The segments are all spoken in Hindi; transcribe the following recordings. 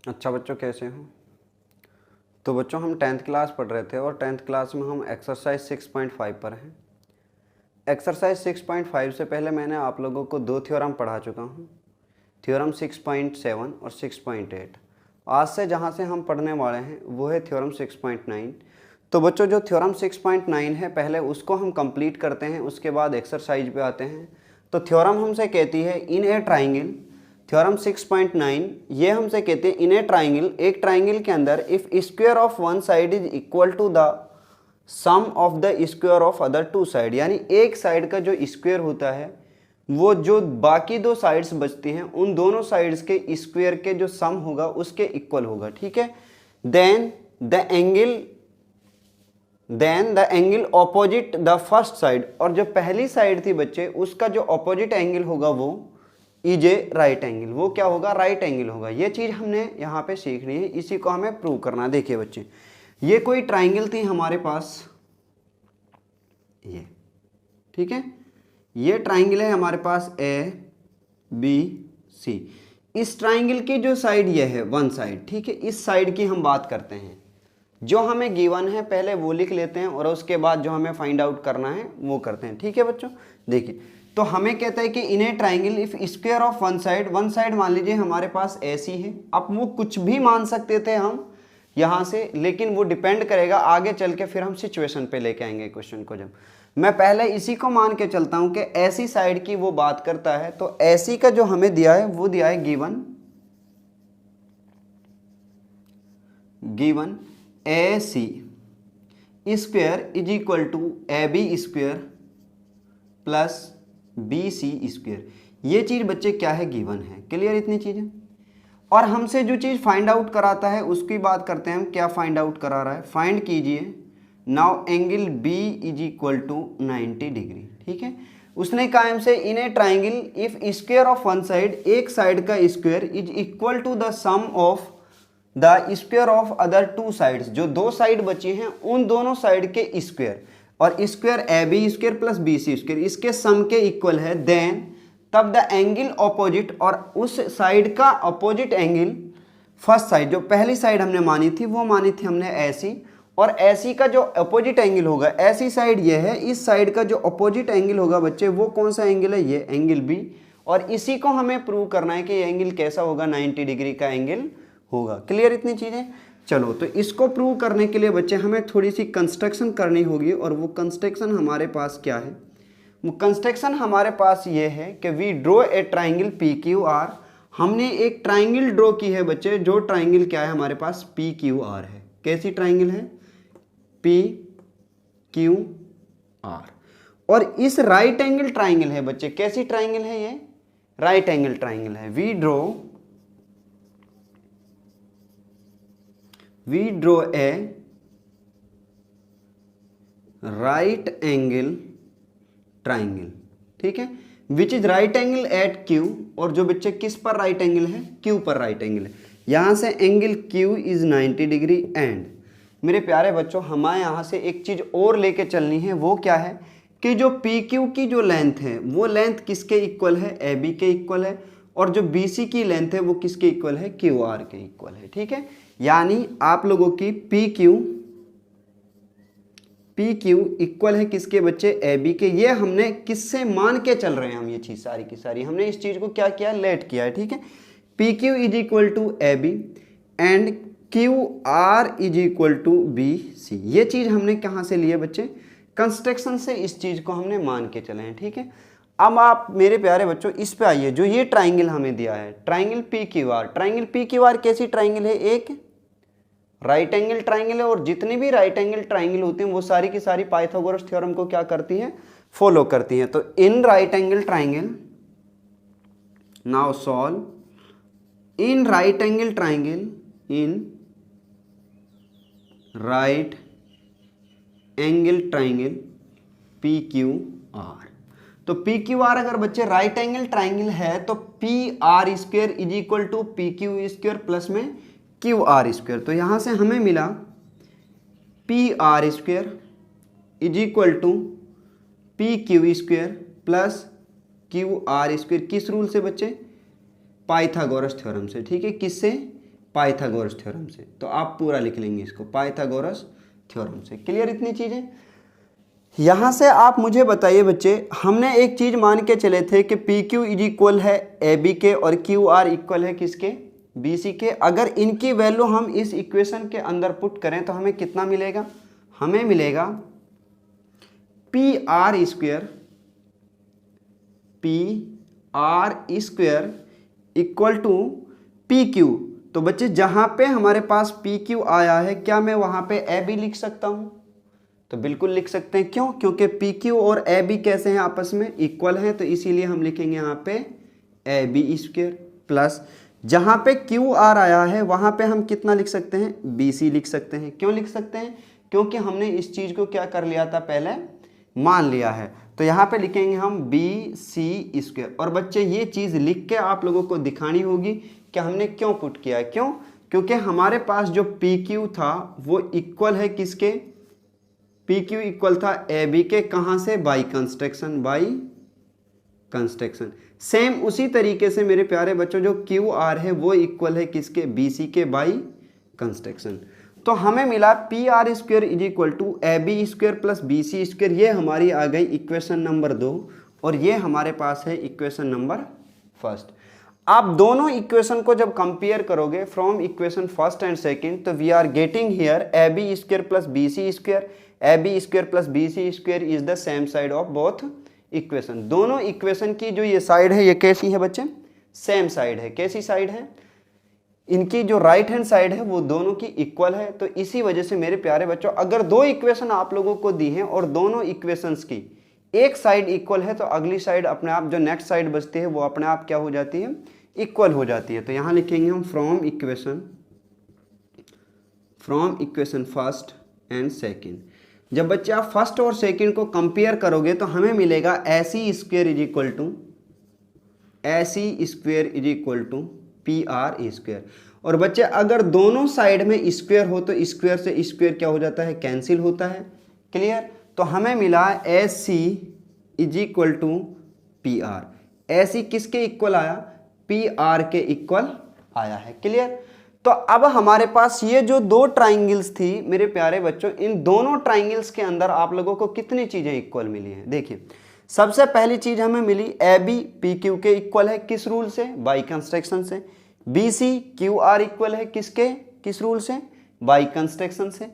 अच्छा बच्चों, कैसे हो? तो बच्चों हम 10th क्लास पढ़ रहे थे और 10th क्लास में हम एक्सरसाइज 6.5 पर हैं। एक्सरसाइज 6.5 से पहले मैंने आप लोगों को दो थ्योरम पढ़ा चुका हूँ, थ्योरम 6.7 और 6.8। आज से जहाँ से हम पढ़ने वाले हैं वो है थ्योरम 6.9। तो बच्चों जो थ्योरम 6.9 है पहले उसको हम कंप्लीट करते हैं, उसके बाद एक्सरसाइज पे आते हैं। तो थ्योरम हमसे कहती है इन ए ट्राइंगल, थ्योरम 6.9 ये हमसे कहते हैं इन ए ट्राइंगल, एक ट्राइंगल के अंदर if square of one side is equal to the sum of the square of other two side, यानी एक साइड का जो स्क्वायर होता है वो जो बाकी दो साइड्स बचती हैं उन दोनों साइड्स के स्क्वायर के जो सम होगा उसके इक्वल होगा। ठीक है, then the angle opposite the first side, और जो पहली साइड थी बच्चे उसका जो ऑपोजिट एंगल होगा वो इज ए राइट एंगल, वो क्या होगा? राइट एंगल होगा। ये चीज हमने यहाँ पे सीखनी है, इसी को हमें प्रूव करना है। देखिए बच्चे, ये कोई ट्राइंगल थी हमारे पास, ये ठीक है, ये ट्राइंगल है हमारे पास ए बी सी। इस ट्राइंगल की जो साइड ये है वन साइड, ठीक है, इस साइड की हम बात करते हैं। जो हमें गिवन है पहले वो लिख लेते हैं और उसके बाद जो हमें फाइंड आउट करना है वो करते हैं। ठीक है बच्चों, देखिए तो हमें कहता है कि in a triangle if square of one side मान लीजिए हमारे पास ऐसी है। अब वो कुछ भी मान सकते थे हम यहाँ से, लेकिन वो डिपेंड करेगा आगे चल के, फिर हम सिचुएशन पे लेके आएंगे क्वेश्चन को। जब मैं पहले इसी को मान के चलता हूँ कि ऐसी साइड की वो बात करता है, तो ऐसी का जो हमें दिया है वो दिया है given A C square is equal to A B square plus B C square. ये चीज बच्चे क्या है? गिवन है। क्लियर इतनी चीजें? और हमसे जो चीज फाइंड आउट कराता है उसकी बात करते हैं हम। क्या फाइंड आउट करा रहा है? फाइंड कीजिए now angle B is equal to 90 degree. ठीक है, उसने कहा हमसे in a triangle if square of one side, एक साइड का square is equal to the sum of the square of other two sides, जो दो साइड बची हैं उन दोनों साइड के स्क्वायर, और square A B square plus B C square इसके सम के इक्वल है, देन तब द एंगल ऑपोजिट, और उस साइड का ऑपोजिट एंगल फर्स्ट साइड, जो पहली साइड हमने मानी थी वो मानी थी हमने ऐसी, और ऐसी का जो अपोजिट एंगल होगा, ऐसी साइड ये है, इस साइड का जो अपोजिट एंगल होगा बच्चे वो कौन सा एंगल है? ये एंगल बी। और इसी को हमें प्रूव करना है कि ये एंगल कैसा होगा? 90 डिग्री का एंगल होगा। क्लियर इतनी चीजें? चलो, तो इसको प्रूव करने के लिए बच्चे हमें थोड़ी सी कंस्ट्रक्शन करनी होगी, और वो कंस्ट्रक्शन हमारे पास क्या है? वो कंस्ट्रक्शन हमारे पास ये है कि we draw a triangle P Q R. हमने एक ट्राइंगल ड्रॉ की है बच्चे, जो ट्राइंगल क्या है हमारे पास? पी क्यू आर है। कैसी ट्राइंगल है? P Q are. और इस राइट एंगल ट्राइंगल है बच्चे। कैसी ट्राइंगल है ये? राइट एंगल ट्राइंगल है। We draw a right angle triangle, ठीक है, which is right angle at Q, और जो बच्चे किस पर राइट एंगल है? क्यू पर राइट एंगल है। यहां से angle Q is 90 degree. And मेरे प्यारे बच्चों, हमें यहां से एक चीज और लेके चलनी है, वो क्या है कि जो पी क्यू की जो लेंथ है वो लेंथ किसके इक्वल है? ए बी के इक्वल है। और जो बी सी की लेंथ है वो किसके इक्वल है? क्यू आर के इक्वल है। ठीक है, यानी आप लोगों की पी क्यू इक्वल है किसके बच्चे? ए बी के। ये हमने किससे मान के चल रहे हैं? हम ये चीज सारी की सारी हमने इस चीज को क्या किया? लेट किया है। ठीक है, P Q is equal to A B and Q R is equal to B C. ये चीज हमने कहाँ से ली है बच्चे? कंस्ट्रक्शन से इस चीज को हमने मान के चले हैं। ठीक है, अब आप मेरे प्यारे बच्चों इस पे आइए। जो ये ट्राइंगल हमें दिया है, triangle P Q are, triangle P Q are कैसी ट्राइंगल है? एक राइट एंगल ट्राइंगल है, और जितनी भी राइट एंगल ट्राइंगल होती हैं वो सारी की सारी पाइथागोरस थ्योरम को क्या करती है? फॉलो करती हैं। तो in right angle triangle, now solve in right angle triangle, in right angle triangle P Q R. तो पी क्यू आर अगर बच्चे राइट एंगल ट्राइंगल है तो P R square is equal to P Q square plus में क्यू आर स्क्वायर। तो यहां से हमें मिला P R square is equal to P Q square plus Q R square. किस रूल से बच्चे? पाइथागोरस थ्योरम से। ठीक है, किससे? पाइथागोरस थ्योरम से। तो आप पूरा लिख लेंगे इसको, पाइथागोरस थ्योरम से। क्लियर इतनी चीजें। यहां से आप मुझे बताइए बच्चे, हमने एक चीज मान के चले थे कि पी क्यू इज इक्वल है ए बी के और क्यू आर इक्वल है किसके, बी सी के। अगर इनकी वैल्यू हम इस इक्वेशन के अंदर पुट करें तो हमें कितना मिलेगा, हमें मिलेगा P R square equal to P Q. तो बच्चे जहां पे हमारे पास पी क्यू आया है, क्या मैं वहां पे ए बी लिख सकता हूं? तो बिल्कुल लिख सकते हैं। क्यों? क्योंकि पी क्यू और ए बी कैसे हैं, आपस में इक्वल हैं। तो इसीलिए हम लिखेंगे यहाँ पे ए बी स्क्वेयर प्लस जहाँ पे क्यू आर आया है वहाँ पे हम कितना लिख सकते हैं, बी सी लिख सकते हैं। क्यों लिख सकते हैं? क्योंकि हमने इस चीज़ को क्या कर लिया था, पहले मान लिया है। तो यहाँ पे लिखेंगे हम बी सी स्क्वेयर। और बच्चे ये चीज़ लिख के आप लोगों को दिखानी होगी कि हमने क्यों पुट किया है। क्यों? क्योंकि हमारे पास जो पी क्यू था वो इक्वल है किसके, पी क्यू इक्वल था ए बी के। कहाँ से? By construction, by construction. Same उसी तरीके से मेरे प्यारे बच्चों जो क्यू आर है वो इक्वल है किसके, बी सी के, बाई कंस्ट्रक्शन। तो हमें मिला P R square is equal to A B square plus B C square. ये हमारी आ गई इक्वेशन नंबर 2 और ये हमारे पास है इक्वेशन नंबर 1। आप दोनों इक्वेशन को जब कंपेयर करोगे फ्रॉम इक्वेशन 1 एंड 2, तो we are getting here A B square plus B C square. A B square plus B C square is the same side of both equation. दोनों इक्वेशन की जो ये साइड है ये कैसी है बच्चे, सेम साइड है। कैसी साइड है? इनकी जो राइट हैंड साइड है वो दोनों की इक्वल है। तो इसी वजह से मेरे प्यारे बच्चों, अगर दो इक्वेशन आप लोगों को दी हैं और दोनों इक्वेशंस की एक साइड इक्वल है तो अगली साइड अपने आप, जो नेक्स्ट साइड बचती है वो अपने आप क्या हो जाती है, इक्वल हो जाती है। तो यहां लिखेंगे हम फ्रॉम इक्वेशन 1 एंड 2। जब बच्चे आप फर्स्ट और सेकंड को कंपेयर करोगे तो हमें मिलेगा A C square is equal to P R square. और बच्चे अगर दोनों साइड में स्क्वेयर हो तो स्क्वेयर से स्क्वेयर क्या हो जाता है, कैंसिल होता है। क्लियर? तो हमें मिला A C is equal to P R. A C किसके इक्वल आया, पी आर के इक्वल आया है। क्लियर? तो अब हमारे पास ये जो दो ट्राइंगल्स थी मेरे प्यारे बच्चों, इन दोनों ट्राइंगल्स के अंदर आप लोगों को कितनी चीजें इक्वल मिली हैं। देखिए, सबसे पहली चीज हमें मिली ए बी पी क्यू के इक्वल है, किस रूल से, बाई कंस्ट्रक्शन से। B C Q R equal है किसके, किस रूल से, बाई कंस्ट्रक्शन से।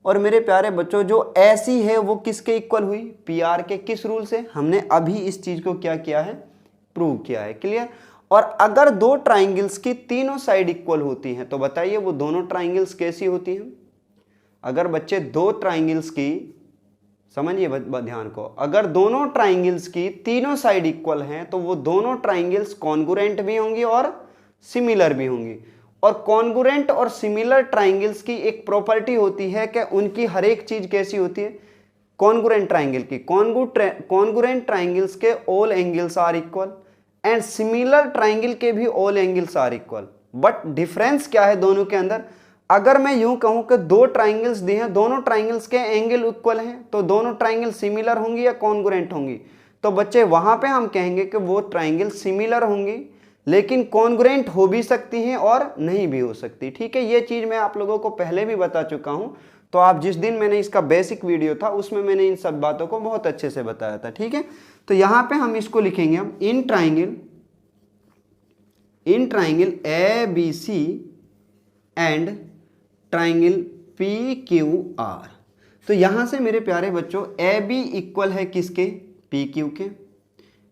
और मेरे प्यारे बच्चों जो ए सी है वो किसके इक्वल हुई, पी आर के, किस रूल से, हमने अभी इस चीज को क्या किया है, प्रूव किया है। क्लियर? और अगर दो ट्राइंगल्स की तीनों साइड इक्वल होती हैं तो बताइए वो दोनों ट्राइंगल्स कैसी होती हैं। अगर बच्चे दो ट्राइंगल्स की, समझिए ध्यान को, अगर दोनों ट्राइंगल्स की तीनों साइड इक्वल हैं तो वो दोनों ट्राइंगल्स कॉन्ग्रुएंट भी होंगी और सिमिलर भी होंगी। और कॉन्ग्रुएंट और सिमिलर ट्राइंगल्स की एक प्रॉपर्टी होती है कि उनकी हर एक चीज कैसी होती है, कॉन्ग्रुएंट ट्राइंगल की, कॉन्ग्रुएंट ट्राइंगल्स के all angles are equal and similar triangle के भी all angles are equal. But difference क्या है दोनों के अंदर, अगर मैं यूं कहूं कि दो ट्राइंगल्स दिए हैं, दोनों ट्राइंगल्स के एंगल इक्वल हैं, तो दोनों ट्राइंगल सिमिलर होंगी या कॉन्ग्रुएंट होंगी। तो बच्चे वहां पे हम कहेंगे कि वो ट्राइंगल सिमिलर होंगी, लेकिन कॉन्ग्रुएंट हो भी सकती हैं और नहीं भी हो सकती। ठीक है, ये चीज मैं आप लोगों को पहले भी बता चुका हूं। तो आप जिस दिन मैंने इसका बेसिक वीडियो था उसमें मैंने इन सब बातों को बहुत अच्छे से बताया था। ठीक है, तो यहां पे हम इसको लिखेंगे हम in triangle A B C and triangle P Q R. तो यहां से मेरे प्यारे बच्चों ए बी इक्वल है किसके, पी क्यू के,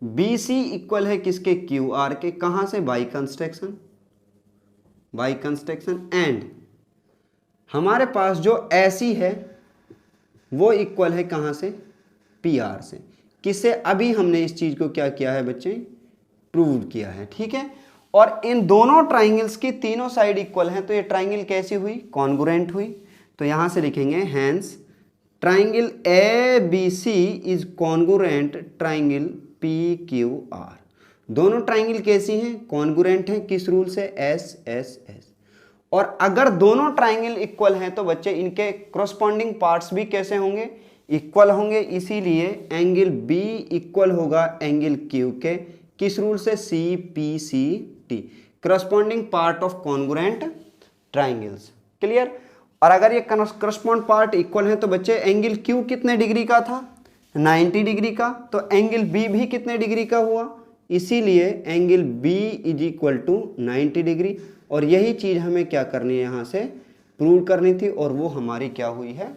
बी सी इक्वल है किसके, क्यू आर के। कहां से, बाई कंस्ट्रक्शन। एंड हमारे पास जो ए सी है वो इक्वल है कहां से, पी आर से। किससे, अभी हमने इस चीज को क्या किया है बच्चे, प्रूव किया है। ठीक है, और इन दोनों ट्राइंगल्स की तीनों साइड इक्वल हैं तो ये ट्राइंगल कैसी हुई, कॉन्ग्रुएंट हुई। तो यहां से लिखेंगे hence triangle A B C is congruent triangle P Q R. दोनों ट्राइंगल कैसी हैं, कॉन्ग्रुएंट हैं, किस रूल से, एस एस एस। और अगर दोनों ट्राइंगल इक्वल हैं तो बच्चे इनके करस्पॉन्डिंग पार्ट्स भी कैसे होंगे, इक्वल होंगे। इसीलिए एंगल बी इक्वल होगा एंगल क्यू के, किस रूल से, C P C T. Corresponding part of congruent triangles. Clear. और अगर ये करस्पॉन्ड पार्ट इक्वल है तो बच्चे एंगल क्यू कितने डिग्री का था, 90 डिग्री का, तो एंगल बी भी कितने डिग्री का हुआ, इसीलिए angle B is equal to 90 degree. और यही चीज हमें क्या करनी है, यहाँ से प्रूव करनी थी, और वो हमारी क्या हुई है,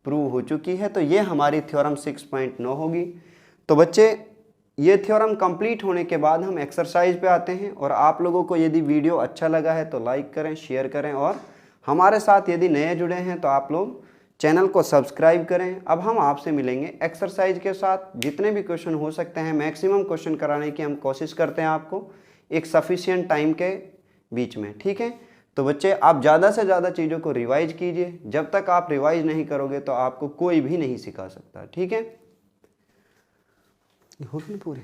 प्रूव हो चुकी है। तो ये हमारी थ्योरम 6.9 होगी। तो बच्चे ये थ्योरम कंप्लीट होने के बाद हम एक्सरसाइज पे आते हैं। और आप लोगों को यदि वीडियो अच्छा लगा है तो लाइक करें, शेयर करें, और हमारे साथ यदि नए जुड़े हैं तो आप लोग चैनल को सब्सक्राइब करें। अब हम आपसे मिलेंगे एक्सरसाइज के साथ। जितने भी क्वेश्चन हो सकते हैं मैक्सिमम क्वेश्चन कराने की हम कोशिश करते हैं आपको एक सफिशिएंट टाइम के बीच में, ठीक है। तो बच्चे आप ज़्यादा से ज़्यादा चीज़ों को रिवाइज कीजिए। जब तक आप रिवाइज नहीं करोगे तो आपको कोई भी नहीं सिखा सकता, ठीक है। हो गई पूरी।